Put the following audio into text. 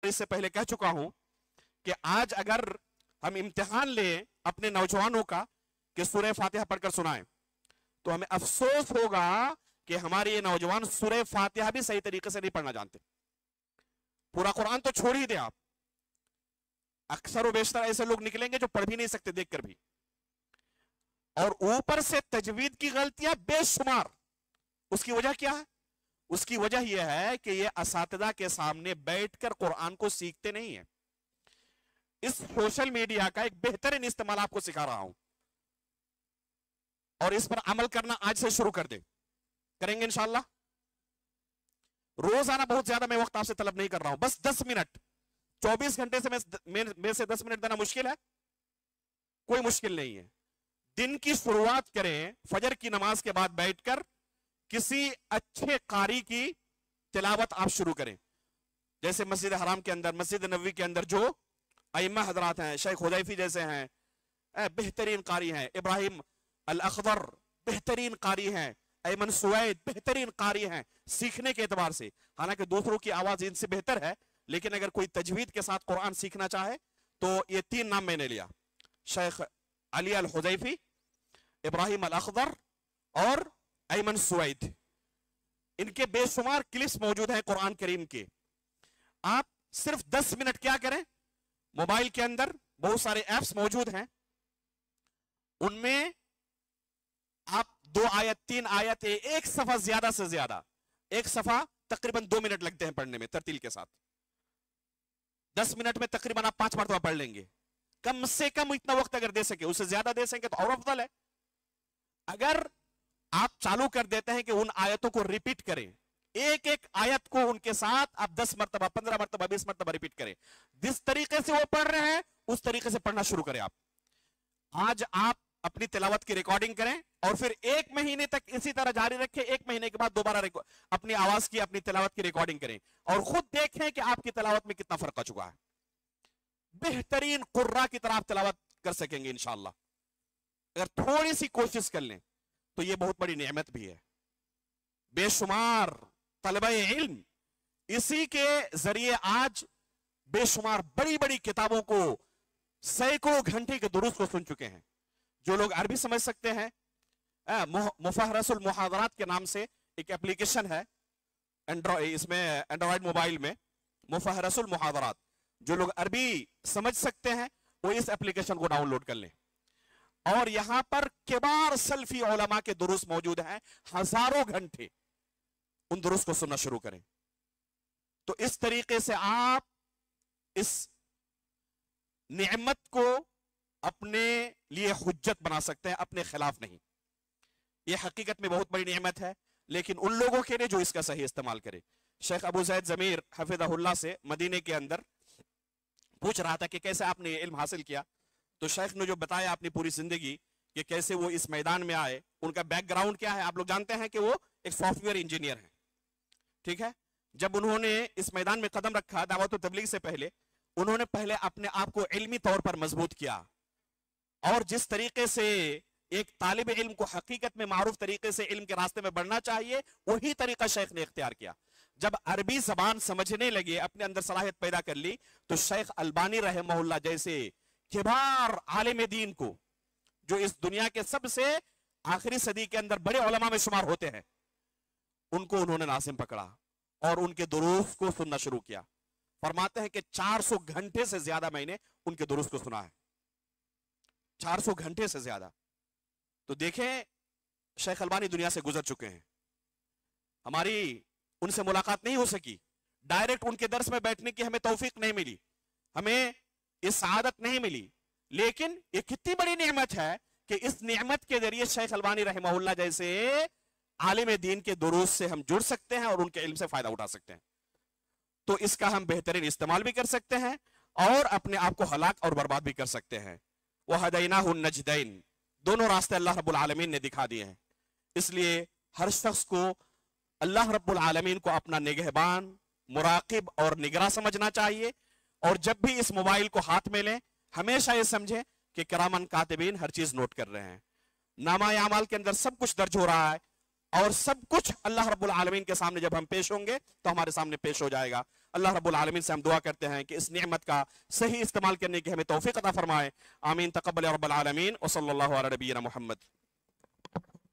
इससे पहले कह चुका हूं कि आज अगर हम इम्तिहान लें अपने नौजवानों का कि सूरह फातिहा पढ़कर सुनाएं, तो हमें अफसोस होगा कि हमारे ये नौजवान सूरह फातिहा भी सही तरीके से नहीं पढ़ना जानते। पूरा कुरान तो छोड़ ही दें आप, अक्सर व बेशतर ऐसे लोग निकलेंगे जो पढ़ भी नहीं सकते देखकर भी, और ऊपर से तजवीद की गलतियां बेशुमार। उसकी वजह क्या है? उसकी वजह यह है कि ये असातिज़ा के सामने बैठकर कुरान को सीखते नहीं है। इस सोशल मीडिया का एक बेहतरीन इस्तेमाल आपको सिखा रहा हूं, और इस पर अमल करना आज से शुरू कर दे, करेंगे इंशाअल्लाह। रोजाना बहुत ज्यादा मैं वक्त आपसे तलब नहीं कर रहा हूं, बस 10 मिनट, 24 घंटे से मेरे से 10 मिनट देना मुश्किल है? कोई मुश्किल नहीं है। दिन की शुरुआत करें फजर की नमाज के बाद बैठकर किसी अच्छे कारी की तिलावत आप शुरू करें। जैसे मस्जिद हराम के अंदर, मस्जिद नबवी के अंदर जो अइम्मा हजरात हैं, शेख हुदैफी जैसे हैं, बेहतरीन कारी हैं, इब्राहिम अल अखदर बेहतरीन कारी हैं, अयमन सुवैद बेहतरीन कारी हैं सीखने के एतबार से। हालांकि दूसरों की आवाज इनसे बेहतर है, लेकिन अगर कोई तजवीद के साथ कुरान सीखना चाहे तो ये 3 नाम मैंने लिया, शेख अली अल हुदैफी, इब्राहिम अल अखदर और अयमन सुवैद। इनके बेशुमार क्लिप्स मौजूद हैं कुरान करीम के। आप सिर्फ 10 मिनट क्या करें, मोबाइल के अंदर बहुत सारे ऐप्स मौजूद हैं, उनमें आप 2 आयत 3 आयत एक सफा, ज्यादा से ज्यादा एक सफा तकरीबन 2 मिनट लगते हैं पढ़ने में तरतील के साथ। 10 मिनट में तकरीबन आप 5 मरतबा पढ़ लेंगे। कम से कम इतना वक्त अगर दे सके, उससे ज्यादा दे सके तो और अफजल है। अगर आप चालू कर देते हैं कि उन आयतों को रिपीट करें, एक एक आयत को उनके साथ आप 10 मरतबा, 15 मरतबा, 20 मरतबा रिपीट करें, जिस तरीके से वो पढ़ रहे हैं उस तरीके से पढ़ना शुरू करें। आप आज आप अपनी तिलावत की रिकॉर्डिंग करें और फिर 1 महीने तक इसी तरह जारी रखें। 1 महीने के बाद दोबारा अपनी आवाज की, अपनी तिलावत की रिकॉर्डिंग करें और खुद देखें कि आपकी तिलावत में कितना फर्क आ चुका है। बेहतरीन कुर्रा की तरह आप तिलावत कर सकेंगे इंशाअल्लाह। अगर थोड़ी सी कोशिश कर लें तो यह बहुत बड़ी नेमत भी है। बेशुमार तलबे इल्म इसी के जरिए आज बेशुमार बड़ी बड़ी किताबों को सैकड़ों घंटे के दुरुस्त को सुन चुके हैं। जो लोग अरबी समझ सकते हैं, मुफहरसुल मुहादरात के नाम से एक एप्लीकेशन है इसमें एंड्रॉइड मोबाइल में, मुफहरसुल मुहादरात। जो लोग अरबी समझ सकते हैं वो इस एप्लीकेशन को डाउनलोड कर लें, और यहां पर किबार सल्फी उलमा के दुरुस्त मौजूद हैं, हजारों घंटे उन दुरुस्त को सुनना शुरू करें। तो इस तरीके से आप इस नेमत को अपने लिए हुज्जत बना सकते हैं, अपने खिलाफ नहीं। यह हकीकत में बहुत बड़ी नेमत है, लेकिन उन लोगों के लिए जो इसका सही इस्तेमाल करे। शेख अबू ज़ैद ज़मीर हफिज़हुल्लाह से मदीने के अंदर पूछ रहा था कि कैसे आपने ये इल्म हासिल किया, तो शेख ने जो बताया अपनी पूरी जिंदगी कि कैसे वो इस मैदान में आए, उनका बैकग्राउंड क्या है। आप लोग जानते हैं कि वो एक सॉफ्टवेयर इंजीनियर है, ठीक है। जब उन्होंने इस मैदान में कदम रखा दावत व तबलीग से पहले, उन्होंने पहले अपने आप को इल्मी तौर पर मजबूत किया, और जिस तरीके से एक तालिब इल्म को हकीकत में मारूफ तरीके से इल्म के रास्ते में बढ़ना चाहिए, वही तरीका शेख ने इख्तियार किया। जब अरबी जबान समझने लगे, अपने अंदर सलाहियत पैदा कर ली, तो शेख अलबानी रहमहुल्लाह जैसे किबार आलिम दीन को, जो इस दुनिया के सबसे आखिरी सदी के अंदर बड़े उलमा में शुमार होते हैं, उनको उन्होंने नासिम पकड़ा और उनके दुरूस को सुनना शुरू किया। फरमाते हैं कि 400 घंटे से ज्यादा मैंने उनके दुरूस को सुना है, 400 घंटे से ज्यादा। तो देखें शेख अलबानी दुनिया से गुजर चुके हैं, हमारी उनसे मुलाकात नहीं हो सकी, डायरेक्ट उनके दर्स में बैठने की हमें तौफीक नहीं मिली, हमें इस आदत नहीं मिली, लेकिन ये कितनी बड़ी नेमत है कि इस नेमत के जरिए शेख अलबानी रहमहुल्लाह जैसे आलिम दीन के दुरूस से हम जुड़ सकते हैं और उनके इल्म से फायदा उठा सकते हैं। तो इसका हम बेहतरीन इस्तेमाल भी कर सकते हैं और अपने आप को हलाक और बर्बाद भी कर सकते हैं। वहदैनाहु नजदैन, दोनों रास्ते अल्लाह रब्बुल आलमीन ने दिखा दिए हैं। इसलिए हर शख्स को अल्लाह रब्बुल आलमीन को अपना निगहबान, मुराकिब और निगरां समझना चाहिए, और जब भी इस मोबाइल को हाथ में लें हमेशा ये समझें कि किरामन कातिबीन हर चीज नोट कर रहे हैं। नामा अमाल के अंदर सब कुछ दर्ज हो रहा है, और सब कुछ अल्लाह रब्बुल आलमीन के सामने जब हम पेश होंगे तो हमारे सामने पेश हो जाएगा। اللہ رب العالمین سے ہم دعا کرتے ہیں کہ اس نعمت کا صحیح استعمال کرنے کی ہمیں توفیق عطا فرمائے. آمین. تقبل یا رب العالمین. وصلی اللہ علی نبینا محمد.